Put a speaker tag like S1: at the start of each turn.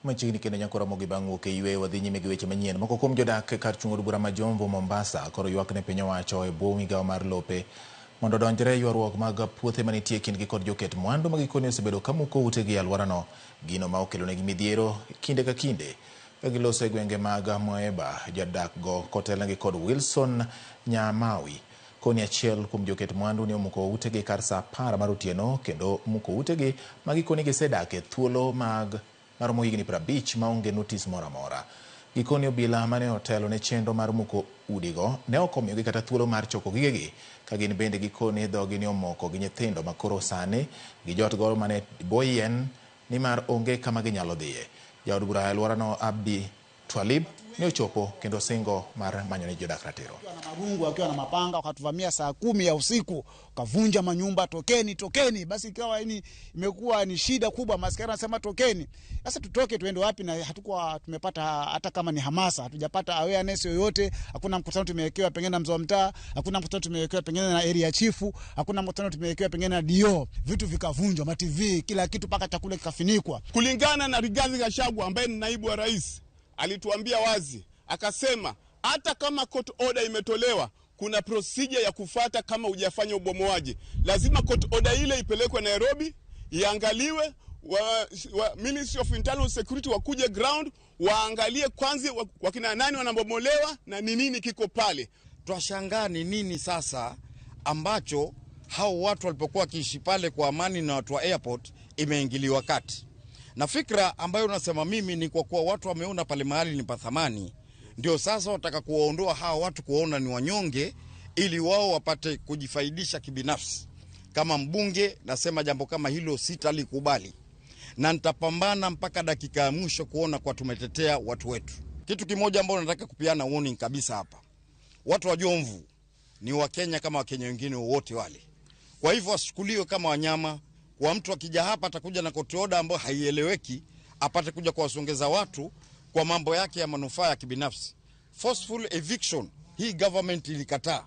S1: Machiegni kendo nyakora mogi bang' wuok e yweyo wadhi nyime gi weche manyien. Moko kuom jodak e kar chung' od bura ma Jomvu Mombasa koro ywak ne piny owacho e bwo migawo mar lope mondo donjre ywaruok mag puothe manitie kindgi kod joket mwandu magikone osebedo ka muko utegi e alworano, gino ma okelonegi midhiero kinde ka kinde. Giloso e gwenge mag Moeba, jadak go kotelnegi kod Wilson Nyamawi koni achiel kuom joket mwandu ne omuko utegi kar saa 10 mar otieno, kendo muko utegi magikone gisedak e thuolo maromo higni 50 maonge notis moro amora. Gikoni obila mane otelo ne chenro mar muko udigo ne ok omiyogi kata thuolo mar choko gigegi, ka gin bende gikoni dhogi ne omoko gi nyithindo makoro sani gi jotgo mane boyen nimar onge kama ginyalo dhiye. Jaod bura e alworano Abdi Twalib ne ochopo kendo singo mar manyone jodak ratiro.
S2: Na marungu wakiwa na mapanga wakatuvamia saa 10 ya usiku, kavunja manyumba, tokeni. Basi ikawa imekuwa ni shida kubwa, maskari anasema tokeni. Sasa tutoke tuende wapi na hatukuwa tumepata hata kama ni hamasa, hatujapata awareness yoyote. Hakuna mkutano tumewekewa pengine na mzee wa mtaa, hakuna mkutano tumewekewa pengine na area chief, hakuna mkutano tumewekewa pengine na DO. Vitu vikavunjwa, ma TV, kila kitu paka chakula kikafinikwa.
S3: Kulingana na Rigathi Gachagua ambaye ni naibu wa rais, alituambia wazi, akasema hata kama court order imetolewa, kuna procedure ya kufata kama hujafanya ubomoaji. Lazima court order ile ipelekwe Nairobi, iangaliwe, Ministry of Internal Security wakuje ground, waangalie kwanza wakina nani wanabomolewa na ni nini kiko pale.
S4: Twashangaa ni nini sasa ambacho hao watu walipokuwa kiishi pale kwa amani na watu wa airport imeingiliwa kati. Na fikra ambayo unasema mimi ni kwa kuwa watu wameona pale mahali ni pa thamani, ndio sasa wataka kuwaondoa hawa watu kuona ni wanyonge ili wao wapate kujifaidisha kibinafsi. Kama mbunge nasema jambo kama hilo sitalikubali, na nitapambana mpaka dakika ya mwisho kuona kwa tumetetea watu wetu. Kitu kimoja ambao nataka kupiana warning kabisa hapa, watu wa Jomvu ni Wakenya kama Wakenya wengine wote wale. Kwa hivyo wasichukuliwe kama wanyama. Kwa mtu akija hapa atakuja na court order ambayo haieleweki, apate kuja kuwasongeza watu kwa mambo yake ya manufaa ya kibinafsi. Forceful eviction hii government ilikataa.